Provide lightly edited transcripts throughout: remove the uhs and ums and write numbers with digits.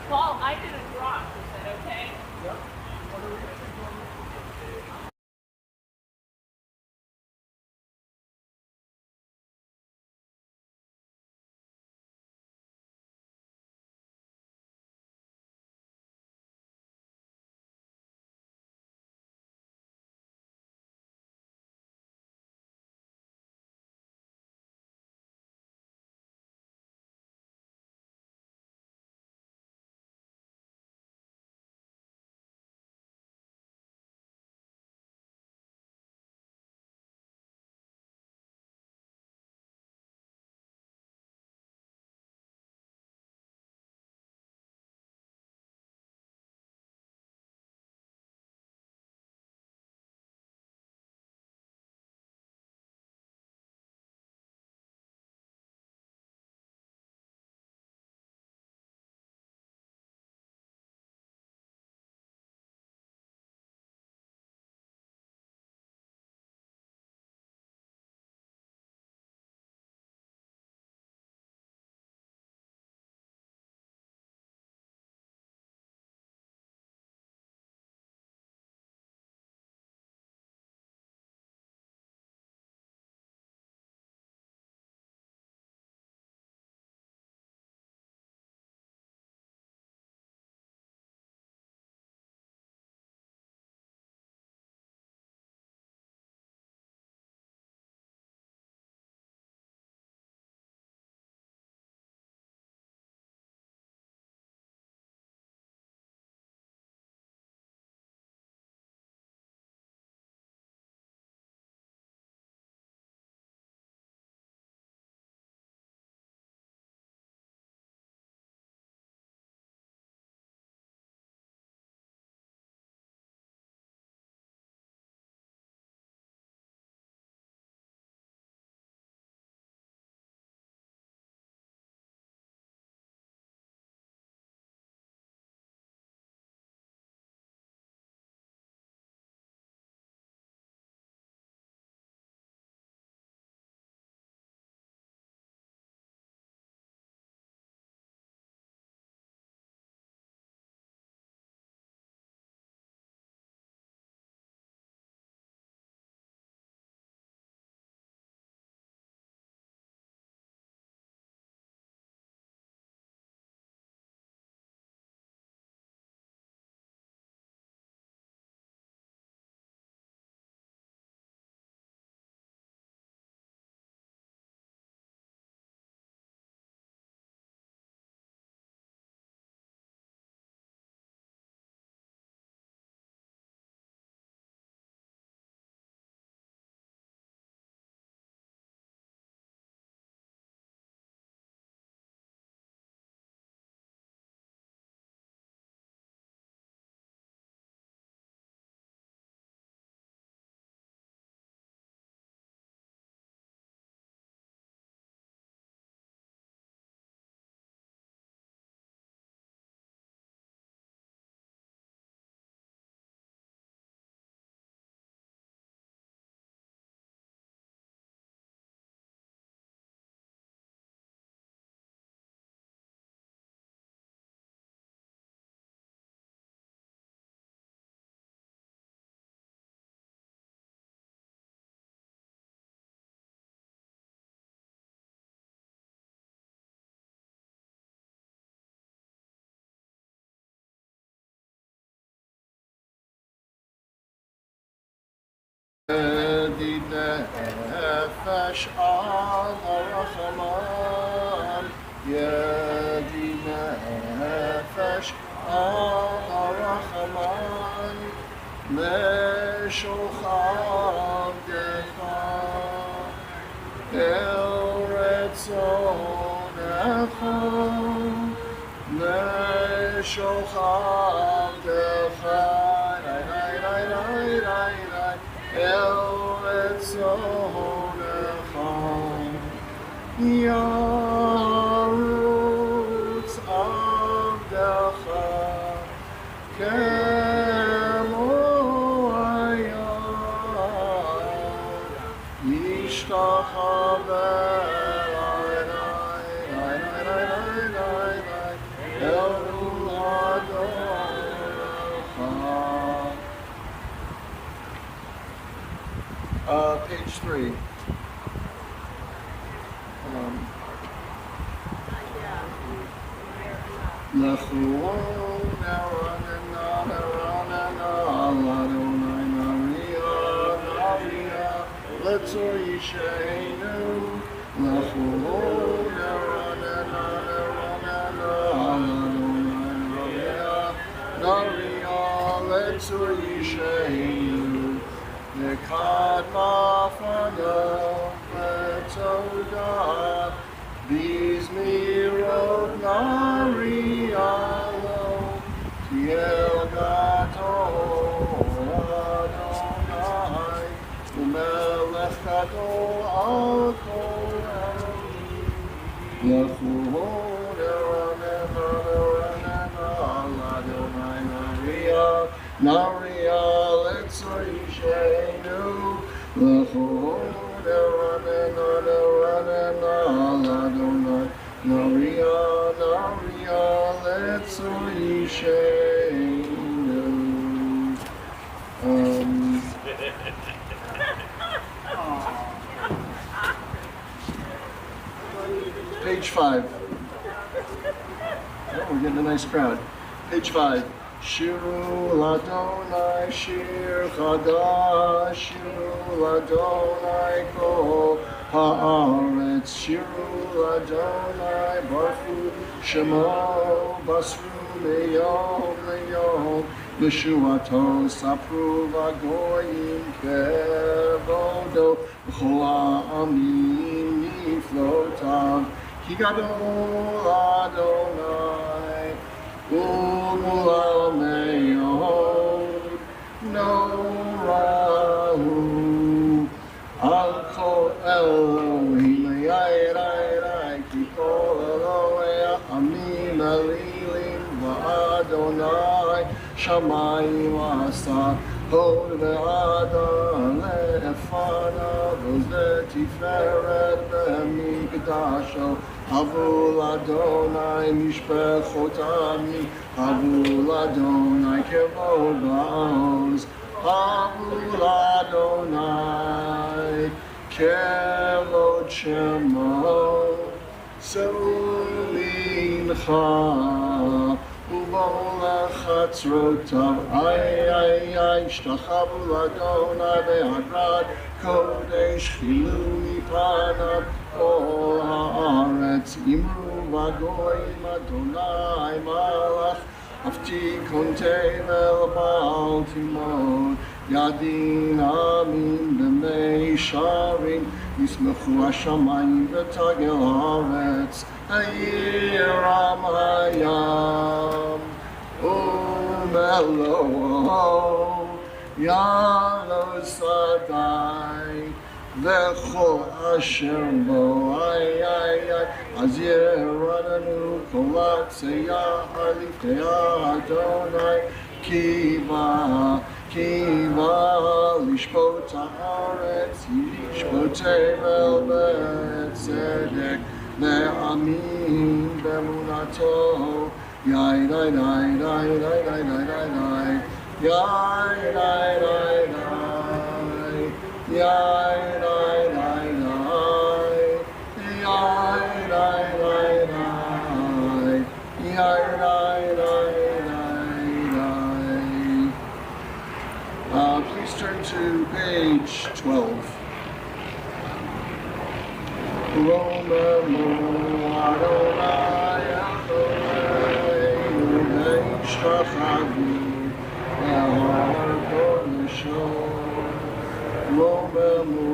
Paul, I did a drop. Is that okay? Yep. يدي نفش على الرحمن يدي نفش على الرحمن مشو خدها الرزون أخون مشو خدها your roots of the Kemoya Ishtachave page 3. Nekad mafano vetoda bizmirot narialo tiel gadol Adonai umelech gadol al kol Elohim Yechuhod Adonai Naria Letzorishenu Lechuhod Adonai Naria Letzorishenu Page 5. Oh, we're getting a nice crowd. Page 5. Shiru Ladonai Shir Chadash Shiru Ladonai Kol Haaretz Shiru Ladonai Barfu Shemo Basru Leyom Leyom Yeshuato Sapru Vagoyim Kevodo B'chol Ha'amim Niflotav Ki Gadol Adonai Umulameyod No Rahu Al Kol Elohim Yairai Ki Kol Elohei Amim Elilim Va'adonai Shamayim Asa Hod Ve'adam Le'efanav Ve'tiferet Ve'mikdasho Havul Adonai Mishpechot Ami Havul Adonai Kevod Ba'oz Havul Adonai Kevod Shemo Se'ulincha Ubol Chatzrotav Ay Shtachavu Adonai Ve'agrad Kodesh Chilu Mipanav Kol Haaretz Imru Vagoyim Adonai Malach Aftikon Tevel Baal Timon Yadin Amin B'mei Sharim Yismechu Hashamayim V'tagel Haaretz Hayiram Hayam Umelo Yalo Sadai V'chol asher bo Az yerananu kolat seyah alifei Adonai Kiva lishpot haaretz yishpot tevel b'tzedek ve'amin b'emunato Yai dai dai dai dai dai dai dai dai Yai dai dai dai Yai dai dai dai Yai dai dai dai Yai dai dai dai. Please turn to page 12. Romemu Adonai Eloheinu ve'ishtachavu le'har kodesho. Romemu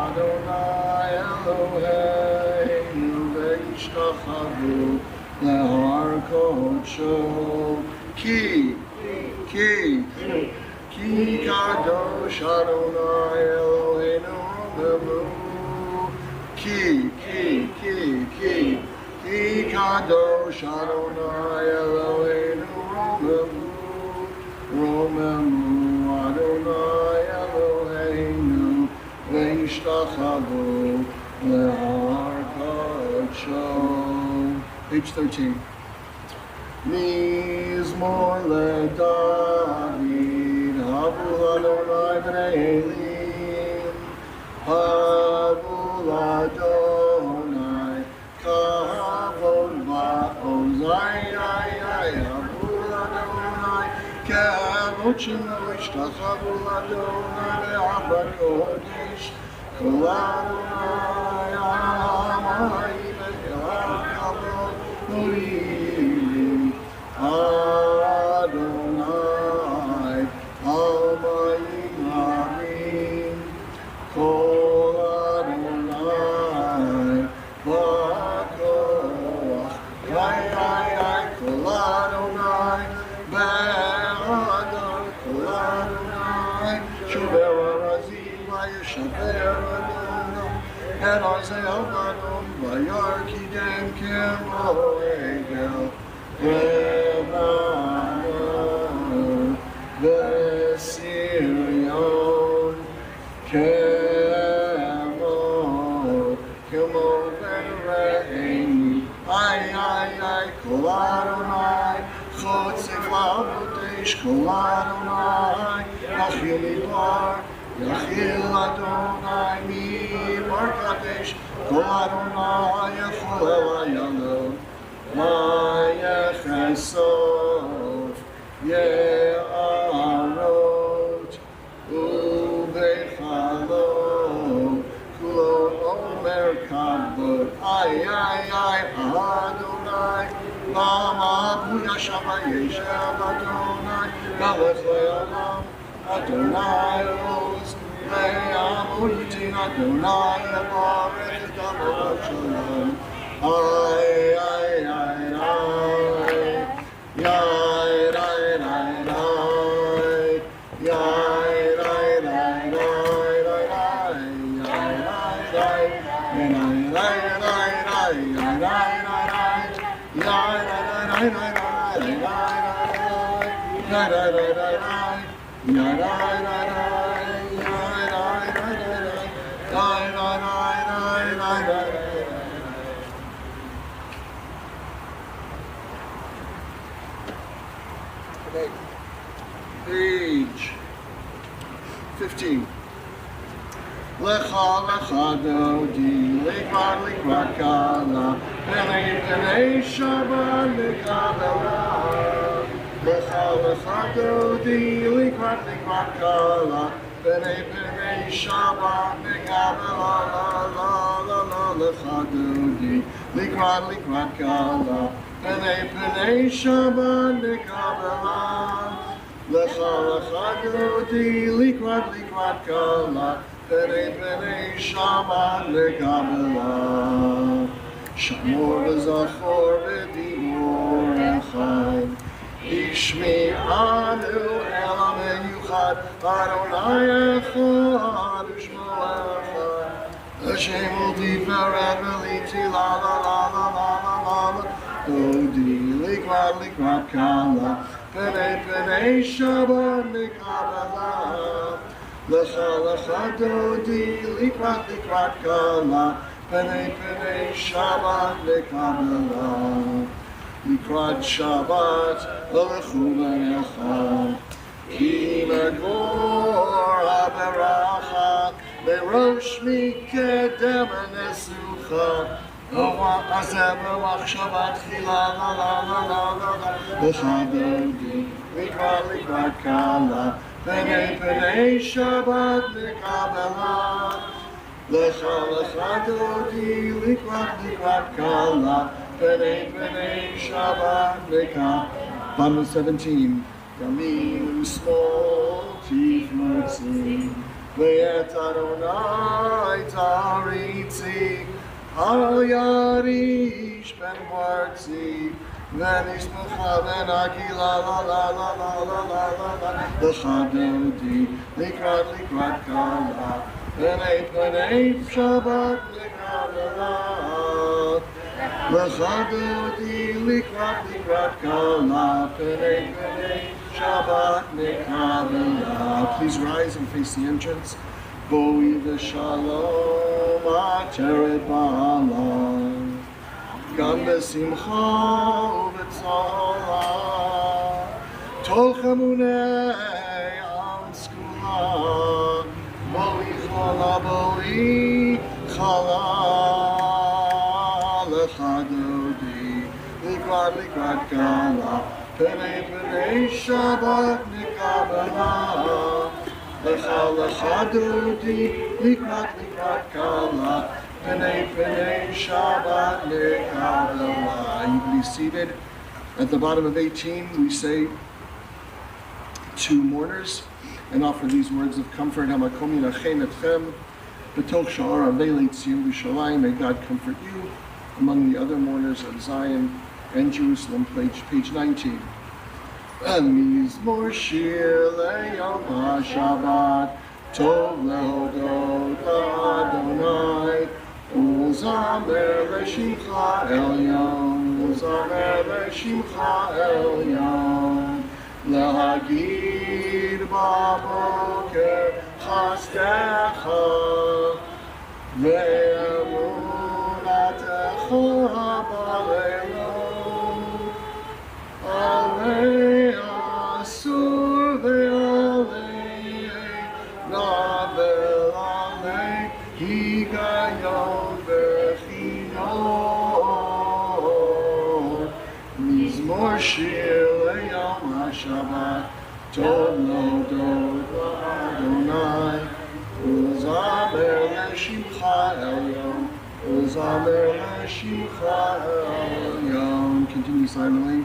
Adonai Eloheinu ve'ishtachavu le'har kodesho. Ki kadosh Adonai Eloheinu Romemu. Ki kadosh Adonai Eloheinu Romemu Adonai Eloheinu ve'ishtachavu le'har kodsho. Page 13. Mizmor leDavid Havu Adonai b'nei Elim Havul Adonai, Kavod Va'oz, Havul Adonai, Kavod Shemo Ishtachavu Adonai, Ve'abad Kodesh, Kol Adonai, Amayim, Ve'el Kavod, Morim, Adonai, Amayim, Amin, Kol Adonai, Ba'koach, Kol Adonai, Be'adar, Kol Adonai, Shover Arazim, Vayeshaver Adonai, and Isaiah Adon, Vayarkidem Kemo Egel, Lebanon, Vesirion, Kemo Vereini, Ay, Kol Adonai, Chotzef Labotesh, Kol Adonai, Yachil Midbar, Yachil Adonai, Midbar Kadesh, Kol Adonai, Yachol Elayalo, Vayechesov, Ye'arot, Ubechalot, Kulo Omer Kabod, Ay, Adonai, Lama Puya Shama Yeshem Adonai, Melech Le'olam, Adonai Oz, Le'am Ulitin Adonai, Le'varech et Avot Shalom, Ay, Page 15. Lecha dodi, likvar kala, penei Shabbat lekabela. Lecha dodi, likvar kala, penei Shabbat lekabela. La lecha dodi, likvar kala, penei Shabbat lekabela. Lecha dodi, likvar kala, penei Shabbat lekabela. Shamor v'zachor v'dibor echad, Ishmi anu elam meyuchad, Adonai echad, Ushmo echad. Hashem u'tiferet v'liti la la la la la la la la. Dodi likvat kala, penei Shabbat lekabela. Lecha dodi, likvat kala, penei Shabbat lekabela. Likvat Shabbat, lechu v'echad, ki megor ha'beracha, berosh mikedem nesucha. Azeh b'machshavat chila, la la la la la la. Lecha dodi, likvat kala, penei Shabbat lekabela. Lecha dodi, likvat kala, penei Shabbat lekabela. Bottom 17. Yamim small tifmotzi, ve'et Adonai taritzi, al yarish ben bartzi, ve'nishmecha ben agila la la la la la la la la. Lecha dodi, likvat kala, penei Shabbat lekabela. Lecha dodi, likvat kala, penei Shabbat lekabela. Please rise and face the entrance. Boi v'shalom ateret ba'alam, gam b'simcha u'b'tzala, tol chamunei al skula, boi chola boi likrat kala, Pnei Pnei Shabbat Nikabala. Lecha Lecha Dodi, likrat kala, Pnei Pnei Shabbat Nikabala. You can be seated. At the bottom of 18, we say to mourners and offer these words of comfort. Hamakom yinachem etchem b'toch sha'ar avei Tzion Yerushalayim. May God comfort you among the other mourners of Zion and Jerusalem. Page 19. Mizmor shir leyom haShabbat tov lehodot la'Adonai uzamer l'shimcha elyon uzamer l'shimcha elyon להגיד בבוקר חסדך ואמונתך בלילות עלי אסור ועלי נבל עלי היגיון וחינוך מזמור שיר ליום השבת טוב להודות לאדוני ולזמר לשמך עליון ולזמר לשמך עליון. Continue silently.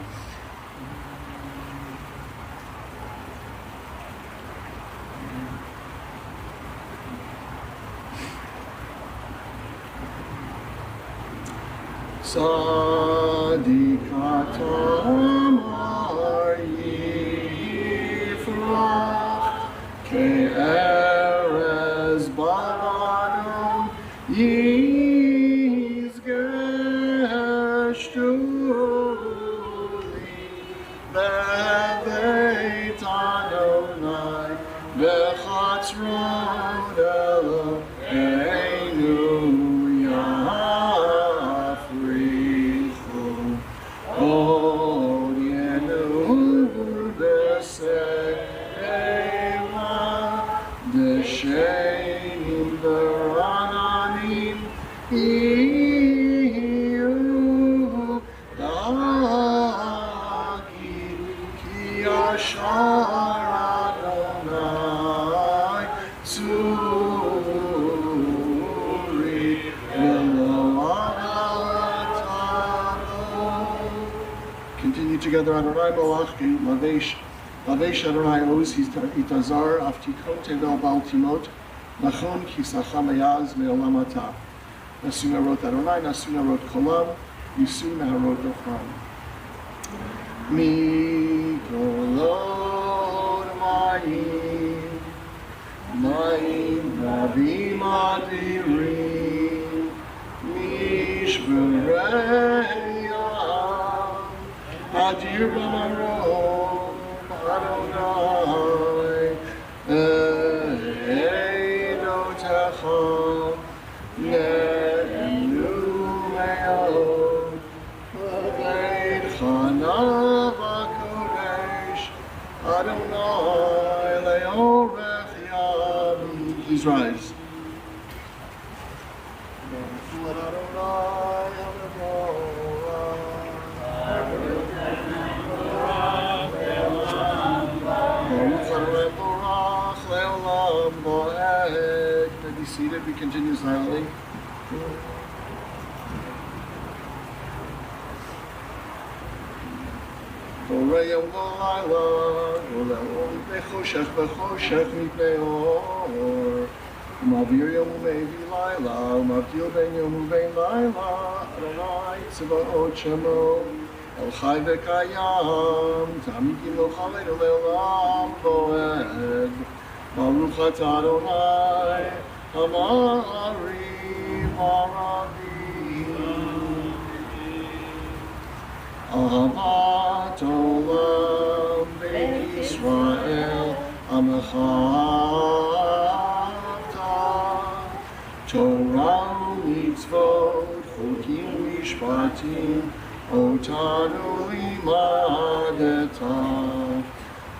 Sadikat Amar Yifrach Ke'erez Baranum Yizgeshtuli Bebeit Adonai Bechatzrot Eloheinu Continue together. Adonai Malachki, Lavesh Adonai Oz, Itazar, Aftikot, Tevel Bal Timot, Nachon, Kisacham Ayaz, Me'olam Atah. Nasuna wrote Adonai, Nasuna wrote Kolam, Yisuna wrote Dofran. Mi Kolod Mayim, Mayim Navim Adirim, Mishbereyah, Adir B'marom Adonai, Eidotecha Ne'enu Me'od, V'Beit Chana V'Kodesh Adonai Le'orech Yami. Please rise. Be seated. We continue silently. Yom v'layla, v'le'om b'choshech b'choshech mipnei or, u'mavir yom u'mevi layla, u'mavdil ben yom u'ben layla, Adonai tzvaot shemo, el chai v'kayam, tamid yimloch aleinu le'olam bo'ed, Baruch atah Adonai, hamarim ha'ravim. Ahavat olam beit Yisrael amecha avta Torah u'mitzvot chokim u'mishpatim otanu limadeta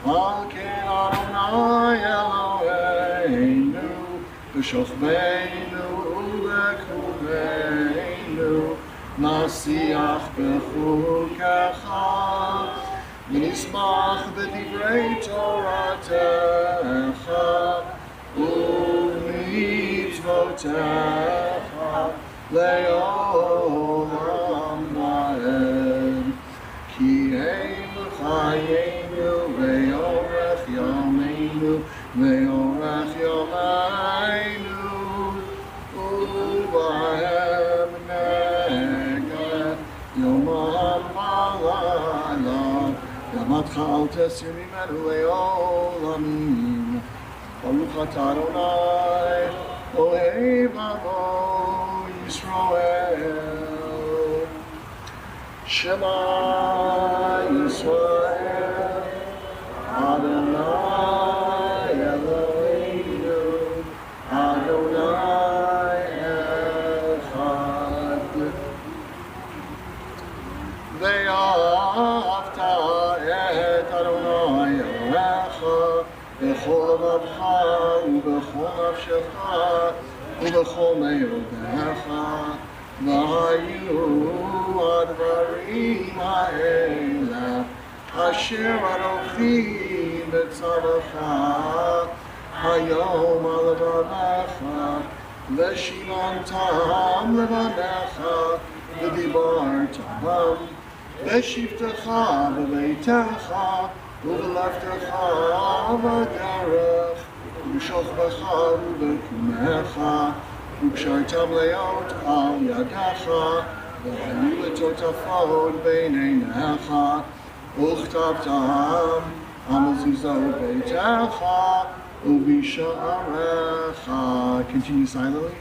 Al ken Adonai Eloheinu b'shochbeinu u'b'krubeinu נשיח בחוקך, ונשמח בדברי תורתך ומצוותיך לעולם ועד. כי הם חיינו ואורך ימינו ואורך ימינו, ובהם נגע יומם ולילה, דמתך אל תסיר ממנו לעולמים. ברוך אתה אדוני אוהב עמו ישראל. שמע ישראל Adonai Eloheinu Adonai Echad. ואהבת את אדוני אלוהיך בכל לבבך ובכל נפשך ובכל מאודיך. והיו הדברים האלה אשר אנוכי בצווך היום על לבבך, ושילמתם לבניך ודיברתם בשבתך בביתך ובלכתך בדרך ובשוכבך ובקומך, וקשרתם להיות על ידך, והיו לטוטפות בין עיניך, וכתבתם על מזוזות ביתך ובשעריך. Continue silently.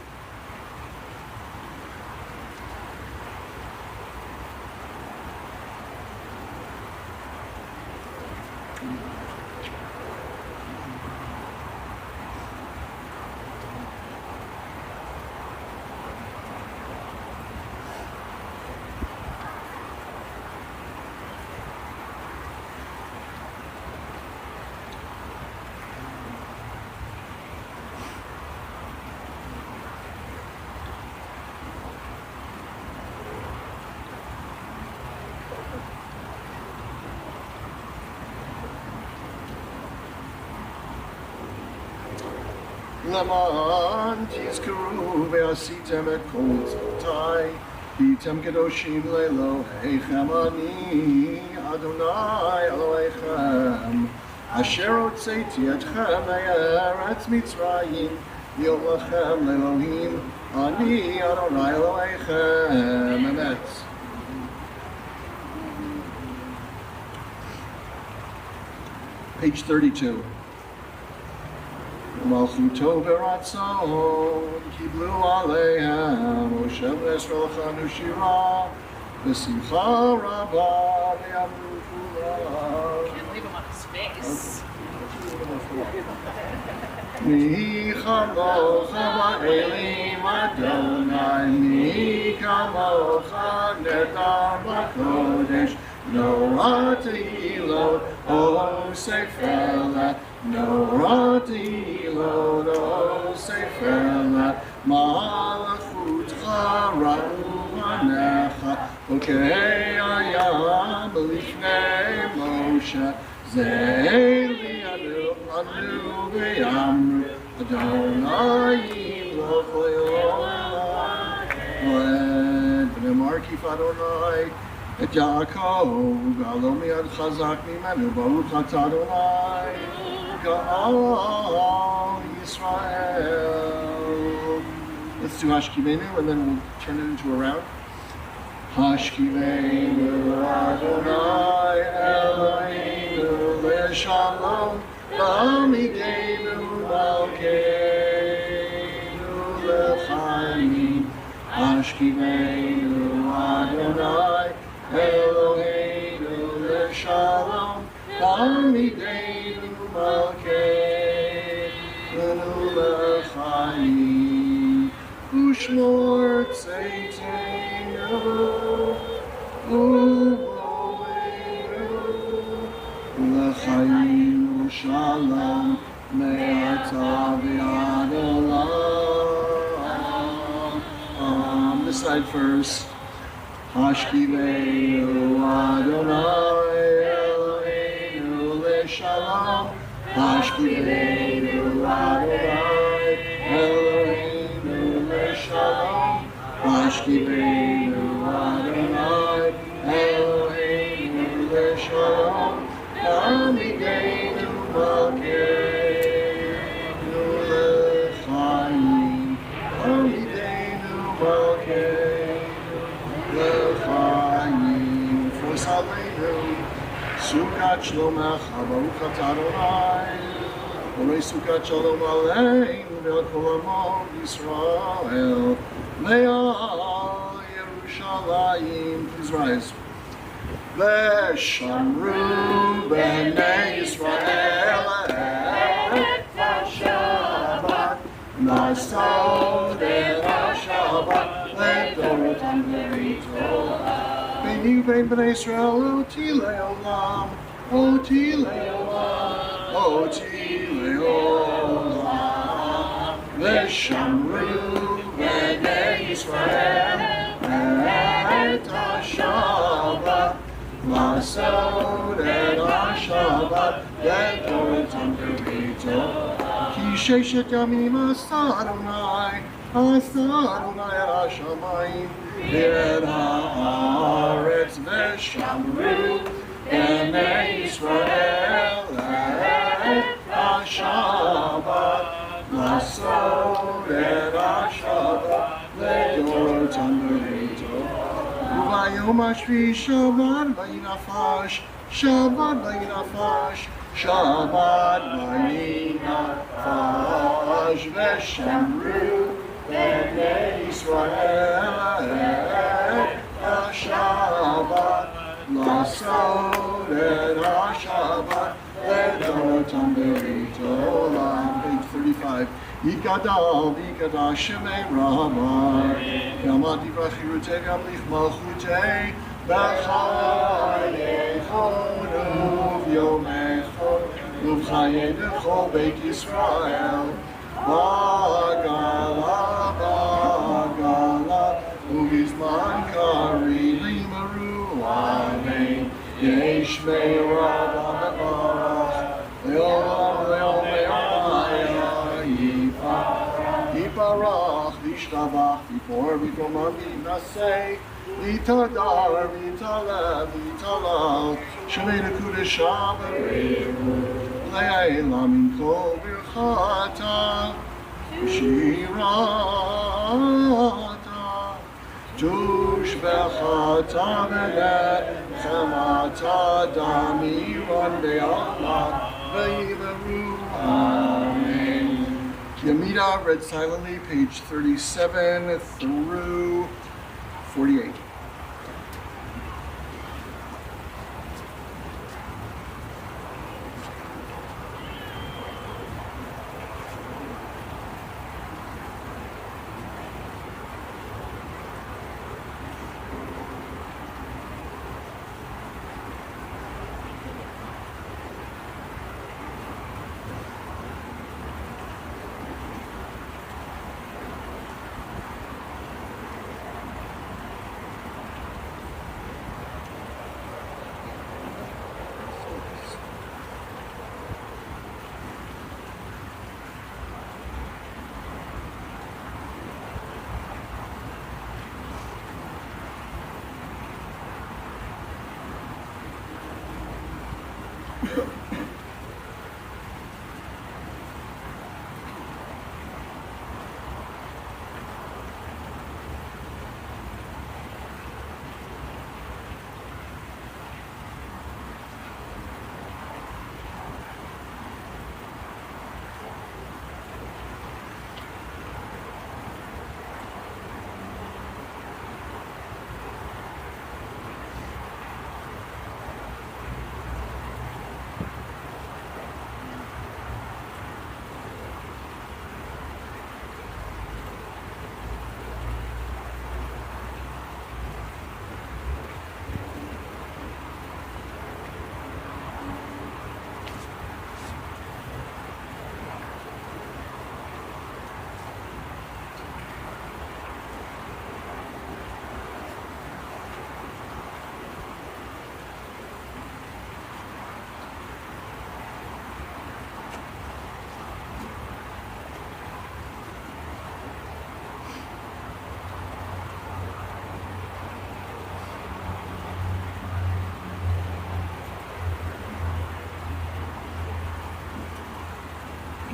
למען תזכרו ועשיתם את כל מצוותיי, והייתם קדושים לאלוהיכם, אני אדוני אלוהיכם, אשר הוצאתי אתכם מארץ מצרים, להיות לכם לאלוהים, אני אדוני אלוהיכם. אמת. Page 32. מלכותו ברצון קיבלו עליהם, משה וישראל הכנו שירה בשמחה רבה ויאמרו כולם. Can't leave him on his face. מי כמוך באלים אדוני, מי כמוך נדר בקודש, נורא תהילות עושה פלא, נורא תהילות עושה פלא, מלכותך ראו עיניך, חוקי הים לפני משה, זה לידינו ויאמרו, אדוני ימלוך לעולם ועד. ונאמר כי אדוני את יעקב, גאלו מיד חזק ממנו, ברוך אתה אדוני גאל ישראל. Let's do Hashkivenu and then we'll turn it into a round. Hashkivenu Adonai Eloheinu le'shalom L'amideinu malkeinu l'chaim. Hashkivenu Adonai Eloheinu le'shalom L'amideinu malkeinu l'chaim. Ushmor tzeiteinu L'chaim u'shalom me'ata v'ad olam. This side first. Hashkivenu Adonai Eloheinu Leshalom. Hashkivenu Adonai Eloheinu Leshalom. Hashkivenu Adonai Eloheinu Leshalom. Amideinu Malkeinu Lechaim. Amideinu Malkeinu Lechaim. Fosaleinu Sukkot Shlomecha Baruch Atah Adonai. Orei Sukkot Shalom Aleinu Ve'al Kol Amo Yisrael. Le'al Yerushalayim. Please rise. V'shamru b'nei Yisrael et HaShabbat. Masod et HaShabbat le'dorotam le'torah. B'nei u'bein b'nei Yisrael oti le'olam. Oti le'olam. Oti le'olam. V'shamru b'nei Yisrael et HaShabbat. Masod et HaShabbat le'dorotam le'torah. Ki sheshet yamim asa Adonai et HaShamayim ve'et ha'aretz v'shamru b'nei Yisrael et HaShabbat. Masod et HaShabbat le'dorotam le'torah. Ubayom hashvi Shabbat vayinafash, Shabbat vayinafash, Shabbat vayinafash. V'shamru b'nei Yisrael et HaShabbat. Masod et HaShabbat le'dorotam le'torah. Page 35. Yikadal v'yikadash shemei Rabbah. Yamati v'chirutei v'yamlich malchutei. B'chayecho u'v'yomecho u'v'chayei b'chol Beit Yisrael. Ba'gala, ba'gala, u'v'zman karev limaru amen. Yesh me'orav ha'barach le'olam le'olam Yiparach, Vishlavach, Vipor, Vipomar, Vinaseh, Vitadar, Vitalev, Vitalal, Shalei Nekudesha Berehu, Le'elam Min Kol Birchata, Shirata, Tushbechata Ve'echemata, Damiron Be'alma, Ve'yiveru, Amen. Yamida read silently, page 37 through 48.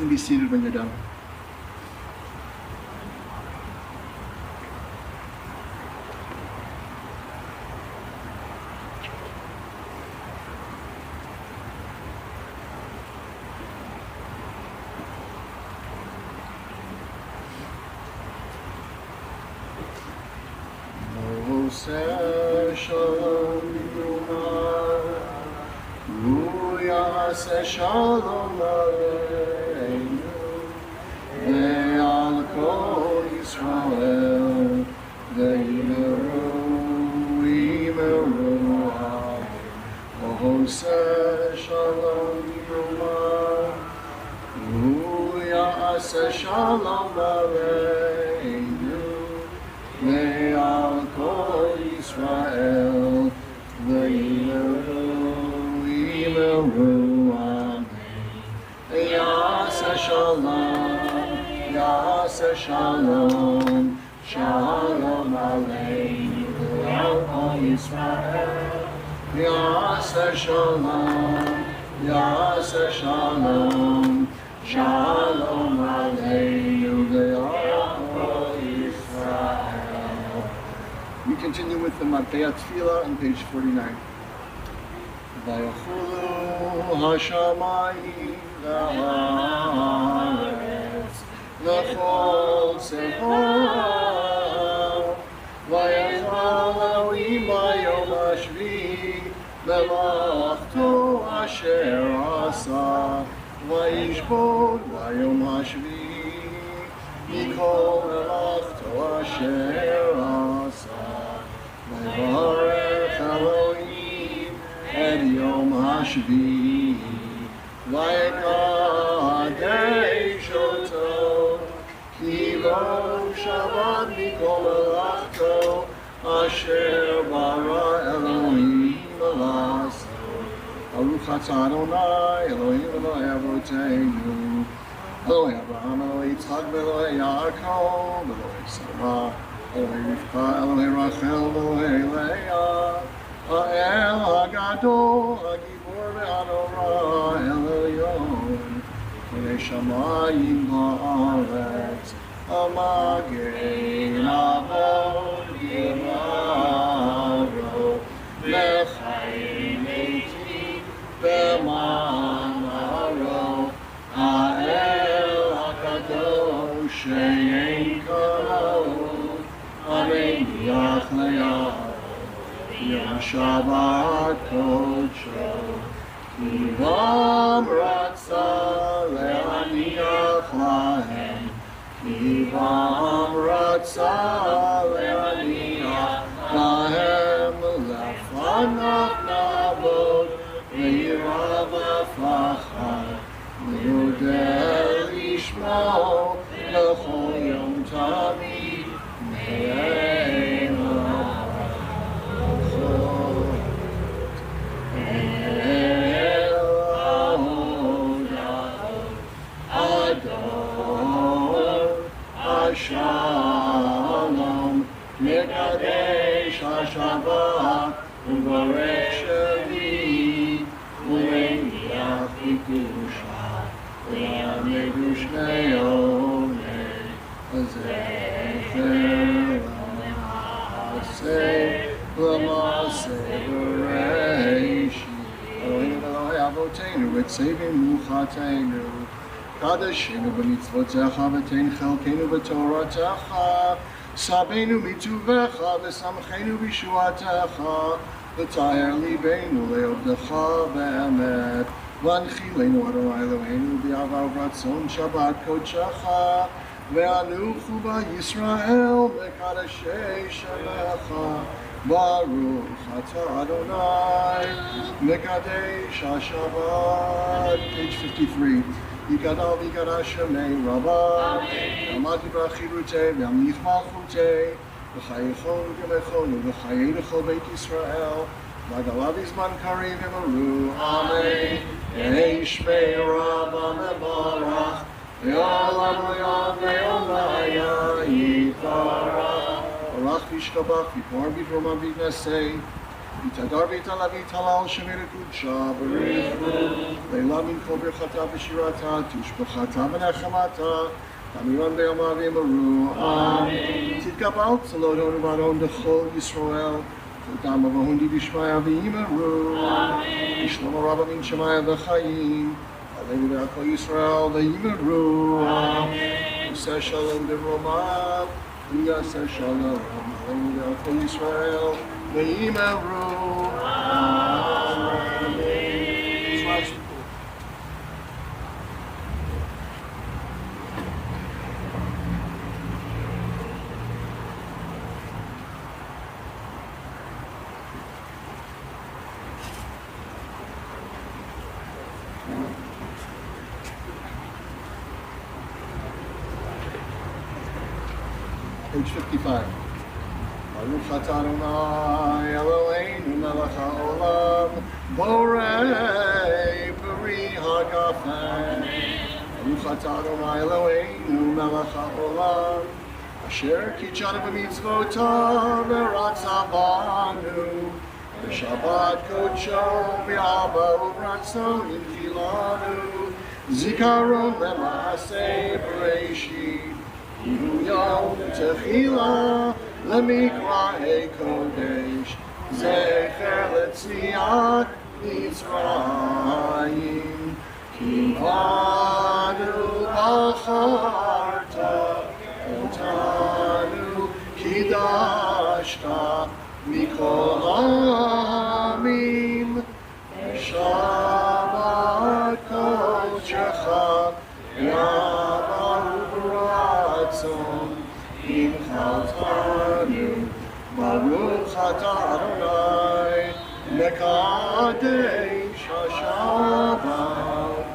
can be seated when you're done. Shalom Yomar, Yaseh Shalom Aleinu, Ve'al Kol Yisrael, Ve'yimeru Oseh Shalom Yomar, Yaseh Shalom Aleinu, Ve'al Kol Israel, Ve'yimeru, Amen. Yaseh Shalom, Shalom Aleinu, Ve'al Kol Israel. Yaseh Shalom, Shalom Aleinu, Ve'al Kol Israel. We continue with the Matei Tefillah on page 49. Vayachulu hashamayim v'haaretz v'chol tzevah vayachal Elohim b'yom hashvi'i v'malachto asher asa vayishbot b'yom hashvi'i mikol malachto asher asa v'varech Elohim et Yom HaShvi'i v'yekadesh oto ki lo shabbat mikol melachto asher bara Elohim v'laso Baruch atah Adonai Elohim Eloi Avoteinu Eloi Abraham Eloi Yitzchak Eloi Yaakov Eloi Sarah Eloi Rivka Eloi Rachel Eloi Leah Ha'el HaGadol, HaGibor ve'Adorah, El Elyon, K'nei Shamayim Ha'aretz, HaMagen Avot Yimaro, L'chaim Eitim B'manaro, Ha'el HaGadol She'ein Kamo, Ha'meniach Le'ah. Yom Shabbat Kodsho, Ki Bam Ratza Le'aniach Lahem, Ki Bam Ratza Le'aniach Lahem, Lefanav Navod, Le'yira v'fachar, Le'yodeh Lishmo, L'chol Yom Tamid, Me'ein Shalom, Mekadesh HaShabbat, Uvarech Sheli, Uleiniach V'Kedusha, Le'amedu Shnei Omei, Zecher L'Maaseh B'Reishi, Elohim Eloi Avoteinu, Ritzeivim Muchateinu, Kadeshenu b'mitzvotecha v'tein chelkenu b'toratecha Sabeinu mituvecha v'samchenu b'shuatecha v'taher libeinu le'obdecha be'emet v'anchilenu Adonai Eloheinu b'yava v'ratzon Shabbat kodshecha ve'anuchu b'Yisrael v'kadeshei shemecha Baruch atah Adonai mekadesh HaShabbat. Page 53. Yikadal v'yikadash Shemei Rabbah, Amati b'achirutei v'amlich malchutei, v'chayechonu v'lechonu v'chayedecho Beit Yisrael, v'agalav izman karim v'maru, Amen. Yehi Shmei Rabbah mevarach, v'yolam lo'yam v'yomaya yitarach, Barach v'ishtabach v'por v'vroma v'nasei, Vitadar vitala vitalal shemir kudsha b'richu. Leila min kol birchata v'shirata tushbachata v'nechamata. Tamiran be'yama v'yimaru. Amen. Titkabal tzalot u'varon dechol Yisrael. Tama v'hundi b'shmaya v'yimaru. Amen. Yishlomo rabba min shemaya v'chayim. Aleinu v'akol Yisrael v'yimaru. Amen. Yiseh shalom b'romav. Yiseh shalom. Aleinu v'akol Yisrael v'yimaru. Amen. Page 55. Baruch atah Adonai Eloheinu melech haolam borei peri hagafen. Baruch atah Adonai Eloheinu melech haolam asher kitshanu b'mitzvotav v'ratza banu b'shabbat kodsho v'yaba u'ratzon inchilanu zikaron lema'aseh b'reishit Yom Techila Lemikra Kodesh Zecher Letzniat Mitzrayim Kivanu Acharta Otanu Kidashta Mikol Amim Shabbat Kodecha Baruch atah Adonai Mekadesh HaShabbat.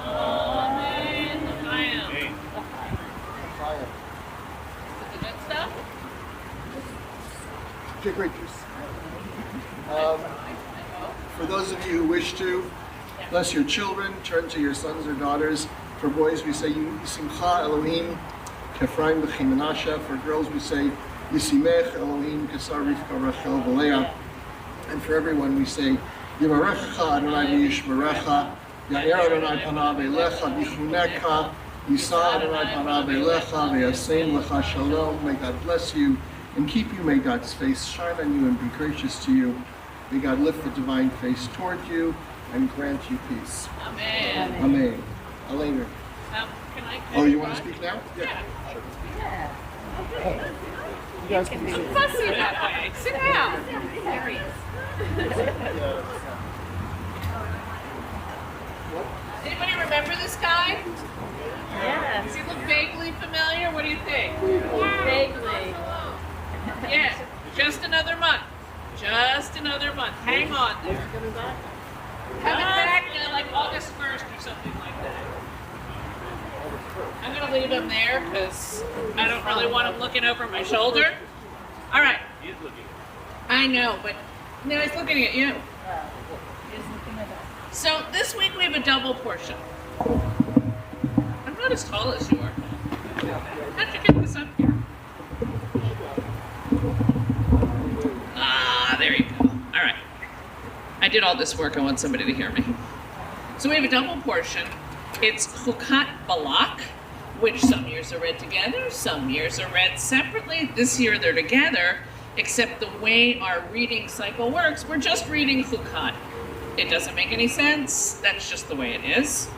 Amen. The good stuff? Okay, great juice. For those of you who wish to, bless your children, turn to your sons or daughters. For boys, we say Yisimcha Elohim Kefraim B'chim Menashe. For girls, we say Yisimech Elohim Kesar Rivka Rachel V'Leah. And for everyone, we say Yivarechecha Adonai V'yishmerecha, Ya'er Adonai Panav Elecha V'chunecha, Yisa Adonai Panav Elecha V'yasein Lecha Shalom. May God bless you and keep you. May God's face shine on you and be gracious to you. May God lift the divine face toward you and grant you peace. Amen. Amen. Elaine. Can I Oh, you want to speak now? Yeah. You guys can Don't fussy that way. Sit down. There he is. Anybody remember this guy? Yeah, Does he look vaguely familiar? What do you think? vaguely. Yeah. Just another month. Just another month. Hang on there. Have it back like August 1st or something like that. I'm going to leave him there because I don't really want him looking over my shoulder. All right. He's looking. I know, but no, he's looking at you. He's looking at us. So this week we have a double portion. I'm not as tall as you are. How'd you get this up here? Ah, there you go. All right. I did all this work. I want somebody to hear me. So we have a double portion. It's Chukat Balak, which some years are read together, some years are read separately. This year they're together, except the way our reading cycle works, we're just reading Chukat. It doesn't make any sense. That's just the way it is.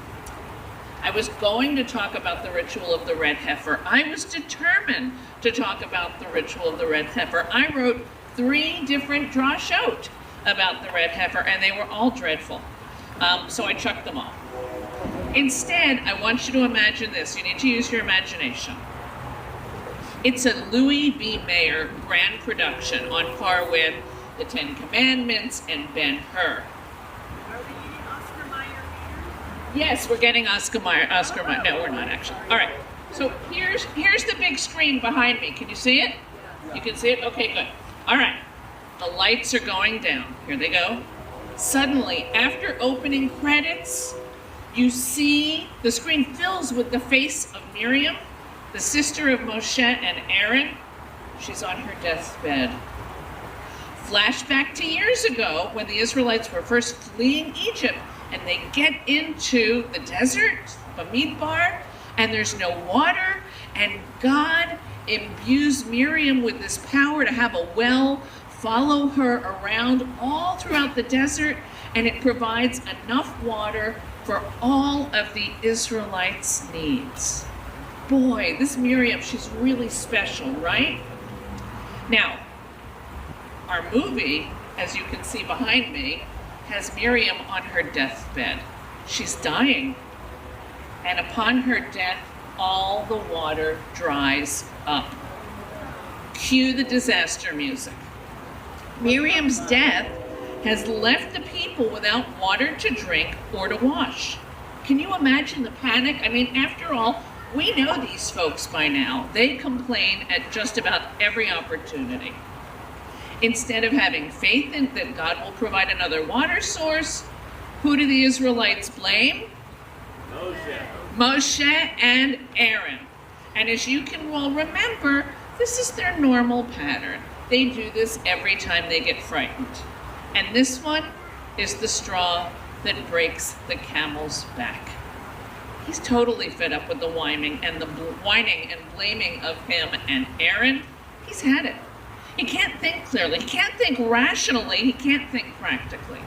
I was going to talk about the ritual of the red heifer. I was determined to talk about the ritual of the red heifer. I wrote 3 different drashot about the red heifer, and they were all dreadful. So I chucked them all. Instead, I want you to imagine this. You need to use your imagination. It's a Louis B. Mayer grand production on par with The Ten Commandments and Ben-Hur. Are we eating Oscar Mayer here? Yes, we're getting Oscar Mayer. No, we're not actually. All right. So here's the big screen behind me. Can you see it? You can see it? Okay, good. All right. The lights are going down. Here they go. Suddenly, after opening credits, you see the screen fills with the face of Miriam, the sister of Moshe and Aaron. She's on her deathbed. Flashback to years ago when the Israelites were first fleeing Egypt and they get into the desert, Bamidbar, and there's no water, and God imbues Miriam with this power to have a well follow her around all throughout the desert, and it provides enough water for all of the Israelites' needs. Boy, this Miriam, she's really special, right? Now, our movie, as you can see behind me, has Miriam on her deathbed. She's dying. And upon her death, all the water dries up. Cue the disaster music. Miriam's death has left the people without water to drink or to wash. Can you imagine the panic? I mean, after all, we know these folks by now. They complain at just about every opportunity. Instead of having faith in that God will provide another water source, who do the Israelites blame? Moshe and Aaron. And as you can well remember, this is their normal pattern. They do this every time they get frightened. And this one is the straw that breaks the camel's back. He's totally fed up with the whining and blaming of him and Aaron. He's had it. He can't think clearly. He can't think rationally. He can't think practically.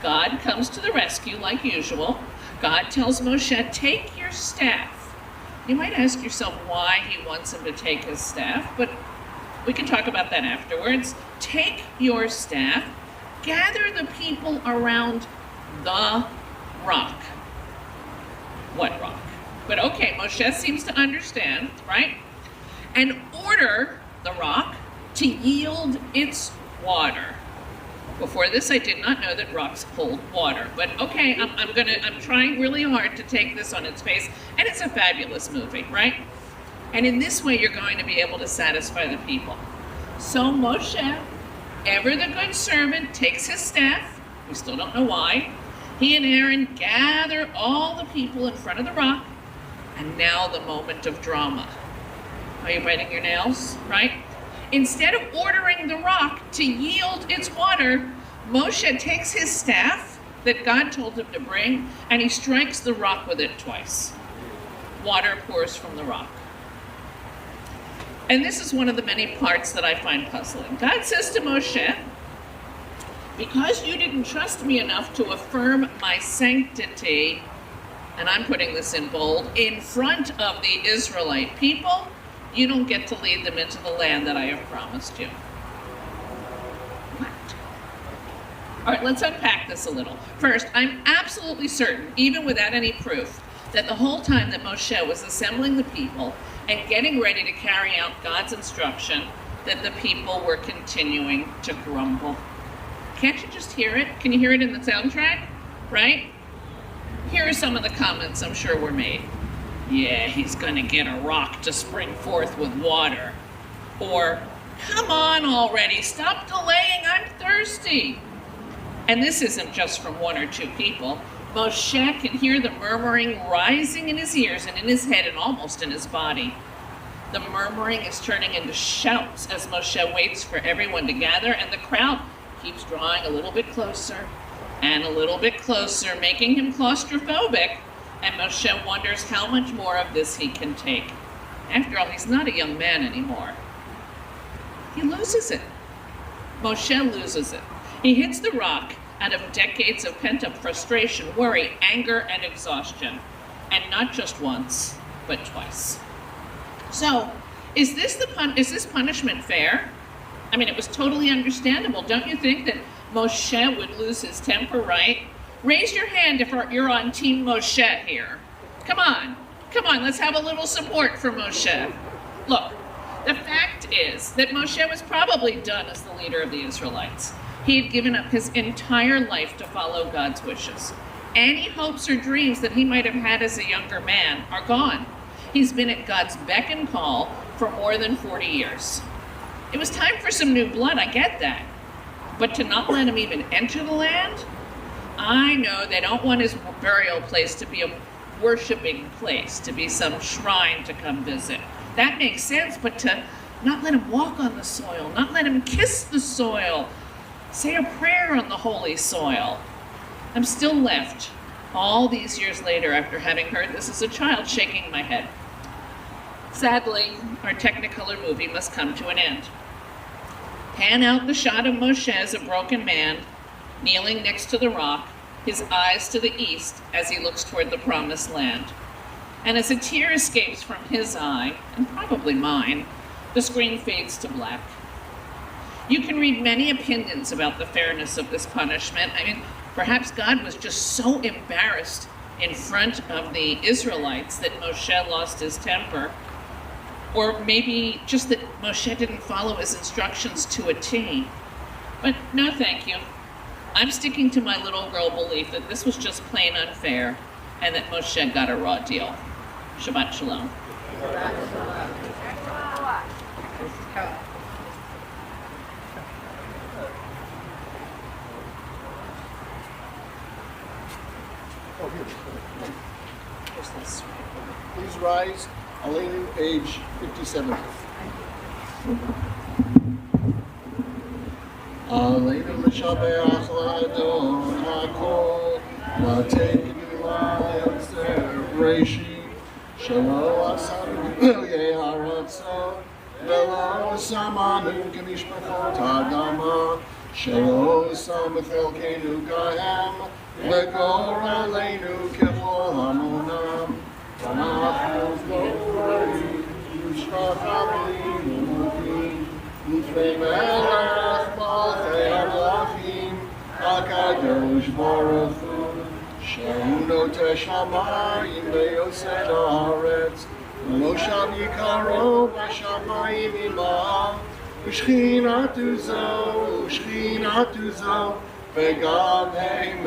God comes to the rescue like usual. God tells Moshe, take your staff. You might ask yourself why he wants him to take his staff, but we can talk about that afterwards. Take your staff, gather the people around the rock. What rock? But okay, Moshe seems to understand, right? And order the rock to yield its water. Before this, I did not know that rocks hold water, but okay, I'm trying really hard to take this on its face, and it's a fabulous movie, right? And in this way, you're going to be able to satisfy the people. So Moshe, ever the good servant, takes his staff. We still don't know why. He and Aaron gather all the people in front of the rock, and now the moment of drama. Are you biting your nails, right? Instead of ordering the rock to yield its water, Moshe takes his staff that God told him to bring, and he strikes the rock with it twice. Water pours from the rock. And this is one of the many parts that I find puzzling. God says to Moshe, because you didn't trust me enough to affirm my sanctity, and I'm putting this in bold, in front of the Israelite people, you don't get to lead them into the land that I have promised you. What? All right, let's unpack this a little. First, I'm absolutely certain, even without any proof, that the whole time that Moshe was assembling the people and getting ready to carry out God's instruction, that the people were continuing to grumble. Can't you just hear it? Can you hear it in the soundtrack? Right? Here are some of the comments I'm sure were made. Yeah, he's gonna get a rock to spring forth with water. Or, come on already, stop delaying, I'm thirsty. And this isn't just from one or two people. Moshe can hear the murmuring rising in his ears and in his head and almost in his body. The murmuring is turning into shouts as Moshe waits for everyone to gather, and the crowd keeps drawing a little bit closer and a little bit closer, making him claustrophobic, and Moshe wonders how much more of this he can take. After all, he's not a young man anymore. He loses it. Moshe loses it. He hits the rock out of decades of pent-up frustration, worry, anger, and exhaustion. And not just once, but twice. So, is this punishment fair? I mean, it was totally understandable. Don't you think that Moshe would lose his temper, right? Raise your hand if you're on Team Moshe here. Come on, let's have a little support for Moshe. Look, the fact is that Moshe was probably done as the leader of the Israelites. He had given up his entire life to follow God's wishes. Any hopes or dreams that he might have had as a younger man are gone. He's been at God's beck and call for more than 40 years. It was time for some new blood, I get that. But to not let him even enter the land? I know they don't want his burial place to be a worshiping place, to be some shrine to come visit. That makes sense, but to not let him walk on the soil, not let him kiss the soil, say a prayer on the holy soil. I'm still left, all these years later, after having heard this as a child, shaking my head. Sadly, our Technicolor movie must come to an end. Pan out the shot of Moshe as a broken man, kneeling next to the rock, his eyes to the east as he looks toward the promised land. And as a tear escapes from his eye, and probably mine, the screen fades to black. You can read many opinions about the fairness of this punishment. I mean, perhaps God was just so embarrassed in front of the Israelites that Moshe lost his temper. Or maybe just that Moshe didn't follow his instructions to a T. But no, thank you. I'm sticking to my little girl belief that this was just plain unfair and that Moshe got a raw deal. Shabbat Shalom. Please rise. Aleinu, age 57. Aleinu l'shabeach l'adon hakol, l'teik g'ula yotzer reishi, shelo asanu g'ilye haratzon, v'lo samanu k'mishpachot ha'adama, shelo samachel kenu gahem, l'gor aleinu k'chol hamonam. אנחנו זוכרים, ושכחים ומוקים, לפני מלך מלכי המלכים, הקדוש ברוך הוא, שהוא נוטה שמיים ויוסד הארץ, ולא שם יקרו בשמיים עמם, ושכינתו זו, וגם הם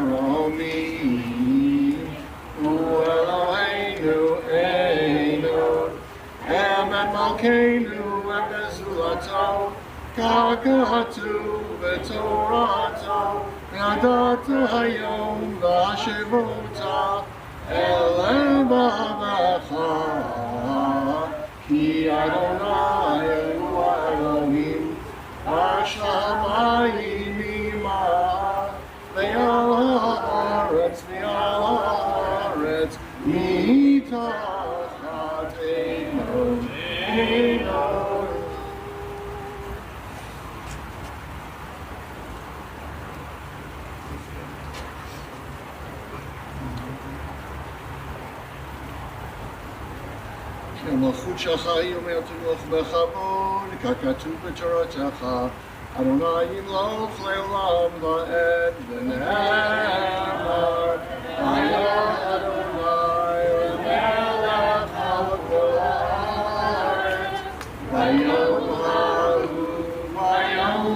מרומים. Eloheinu Eino, Emet Malkeinu Ebezulato, Kakatu V'Torato, Yadatu Hayom V'Ashevota, Elevavecha, Ki Adonai Elohim, Hashamayim Imah, Ve'al ha'aretz, Ve'al ha'aretz, Mitachat Eino. המלכות שלך היא אומרת תמלוך בכבוד, ככתוב בתורתך, אדוני ימלוך לעולם ועד ונאמר, היה אדוני למלך על כל הארץ, ביום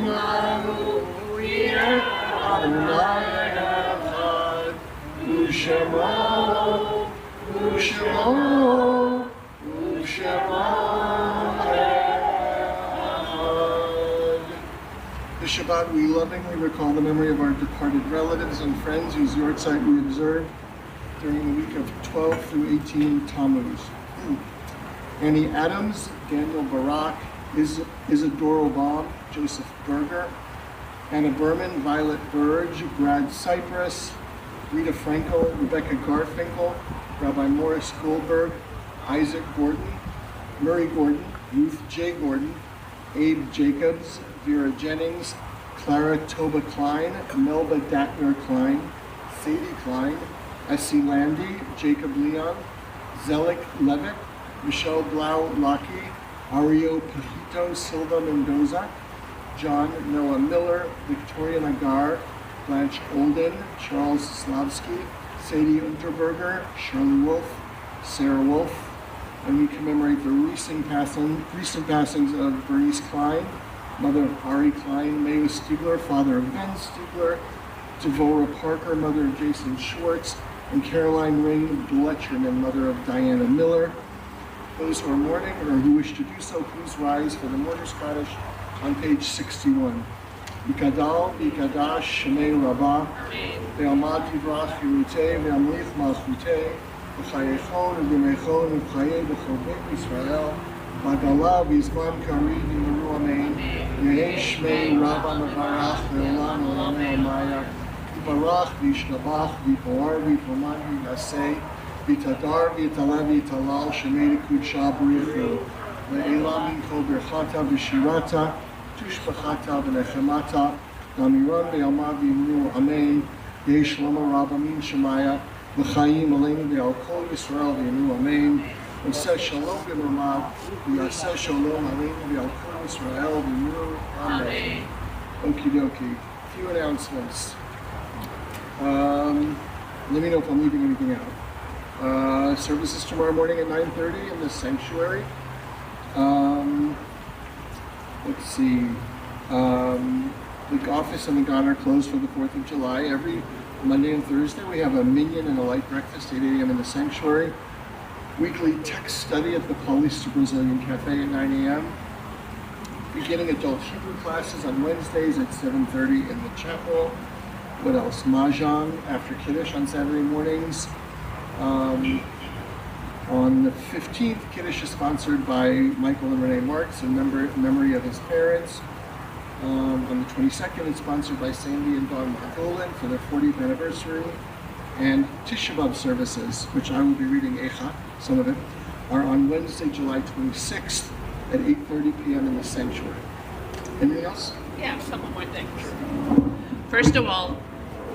ההוא יהיה אדוני אחד, ושמו This Shabbat, we lovingly recall the memory of our departed relatives and friends whose Yortzeit we observed during the week of 12 through 18 Tammuz. Annie Adams, Daniel Barak, Isadora Baum, Joseph Berger, Anna Berman, Violet Burge, Brad Cypress, Rita Frankel, Rebecca Garfinkel, Rabbi Morris Goldberg, Isaac Gordon, Murray Gordon, Ruth J. Gordon, Abe Jacobs, Vera Jennings, Clara Toba Klein, Melba Datner Klein, Sadie Klein, S.C. Landy, Jacob Leon, Zelik Levitt, Michelle Blau Lockey, Ario Pajito Silva Mendoza, John Noah Miller, Victoria Nagar, Blanche Olden, Charles Slavsky, Sadie Unterberger, Shirley Wolf, Sarah Wolf, and we commemorate the recent passings of Bernice Klein, mother of Ari Klein, Mayo Stiegler, father of Ben Stiegler, Devora Parker, mother of Jason Schwartz, and Caroline Ring Bletcherman, mother of Diana Miller. Those who are mourning or who wish to do so, please rise for the Mourner's Kaddish on page 61. B'kadal, b'kadash, Shemei Rabbah, ve'amad tivrach Yerutei, ve'amlich malchutei, v'chayechon, v'bimechon, v'chayei b'chol beit Yisrael, Bagala Vizman Karim Yimaru Amen. Yesh Shmei Rabba Mevarach Ve'olam Olam Maya. Barach Vishtabach V'Poar V'Poman V'Naseh V'Tadar V'Talal V'Talal Shemei Kudsha B'Richu Ve'elam Minko Berchata V'Shirata Tushbachata V'Nechemata Namiran Ve'Alma V'Imru Amen. Yesh Lama Rabba Min Shemaya L'Chaim Aleinu Ve'Al Kol Yisrael V'Imru Amen. V'Seh Shalom V'Mamav V'Yaseh Shalom Aleinu Ve'Al Kol Yisrael V'Imru Amen. Okie dokie. Few announcements. Let me know if I'm leaving anything out. Services tomorrow morning at 9:30 in the sanctuary. Let's see. The office and the God are closed for the 4th of July. Every Monday and Thursday we have a minyan and a light breakfast, 8 a.m. in the sanctuary. Weekly text study at the Paulista Brazilian Cafe at 9 a.m. Beginning adult Hebrew classes on Wednesdays at 7:30 in the chapel. What else? Mahjong after Kiddush on Saturday mornings. On the 15th, Kiddush is sponsored by Michael and Renee Marks in memory of his parents. On the 22nd, it's sponsored by Sandy and Dawn Margolin for their 40th anniversary. And Tisha B'Av services, which I will be reading Eicha, some of it, are on Wednesday, July 26th at 8:30 p.m. in the sanctuary. Anything else? Yeah, a couple more things. First of all,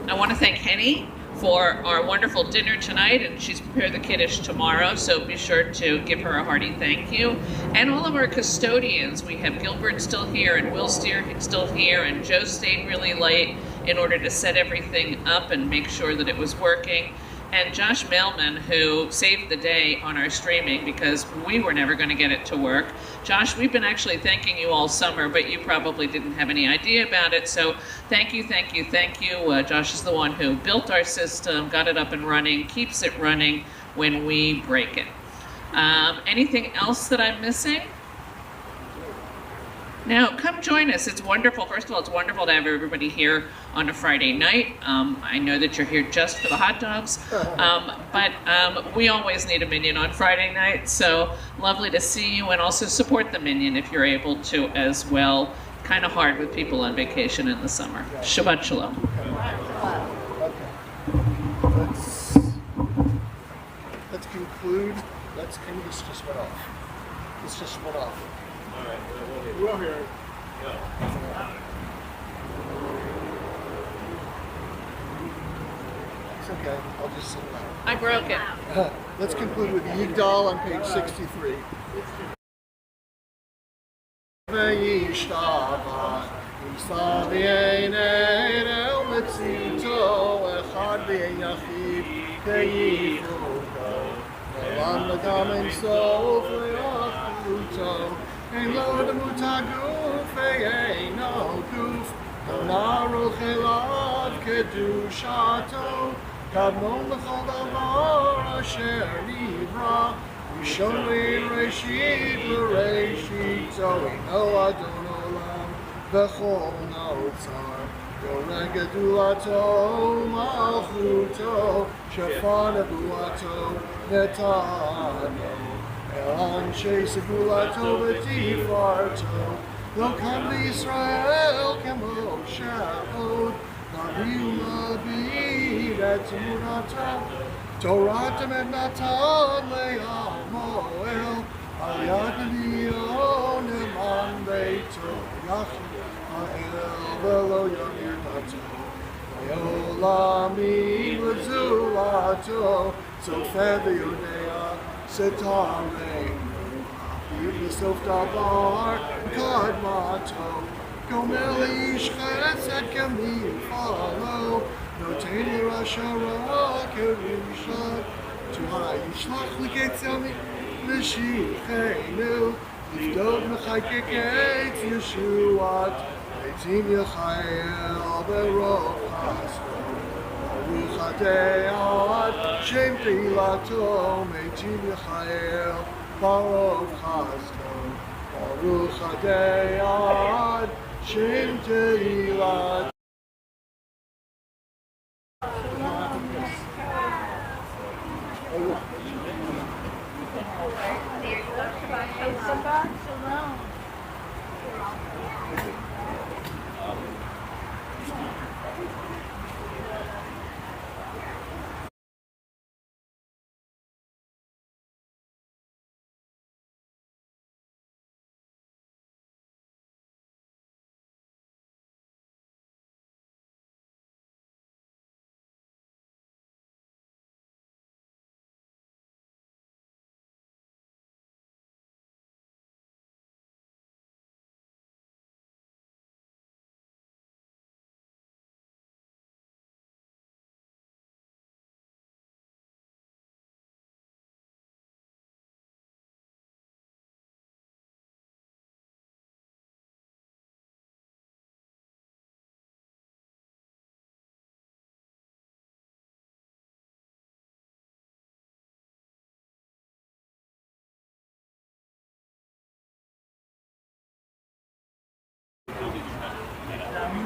I want to thank Henny for our wonderful dinner tonight, and she's prepared the Kiddush tomorrow, so be sure to give her a hearty thank you. And all of our custodians, we have Gilbert still here, and Will still here, and Joe stayed really late in order to set everything up and make sure that it was working. And Josh Mailman, who saved the day on our streaming because we were never going to get it to work. Josh, we've been actually thanking you all summer, but you probably didn't have any idea about it. So thank you, thank you, thank you. Josh is the one who built our system, got it up and running, keeps it running when we break it. Anything else that I'm missing? Now, come join us. It's wonderful. First of all, it's wonderful to have everybody here on a Friday night. I know that you're here just for the hot dogs, but we always need a minyan on Friday night, so lovely to see you, and also support the minyan if you're able to as well. Kind of hard with people on vacation in the summer. Shabbat shalom. Okay. Let's conclude. This just went off. This just went off. All right. You will hear it. It's okay. I'll just sit down. I broke it. Let's conclude with Yigdal on page 63. וישתבח ימסר ויינר אל מציאותו אחד ויחיד כייחודו לעולם וגם אין סוף לאחריותו אין לו דמות הגוף ואינו גוף לא נערוך אליו קדושתו קדמון בכל דבר אשר נברא ראשון וראשית לראשיתו אינו אדון עולם בכל נוצר יורה גדולתו מלכותו שפר נבואתו נתנו אל אנשי סגולתו ותפארתו לא קם בישראל כמו שעוד נביא ומביט את תמונתו תורת אמת נתן לעמו אל על יד נביאו נאמן ביתו יחד האל ולא ימיר דתו לעולמים וזולתו צופה ויודע סתרנו בסוף דבר קדמתו גומר לאיש חסד כמפעלו נותן לרשע רע כרשע ישלח לקצה משיחנו לבדוק מחקק את ישועת מתים יחייל ברוב חסדו ברוך הדעת שם תהילתו מתים יחייל ברוב חסדו ברוך הדעת שם תהילתו There you go. Shabbat shalom.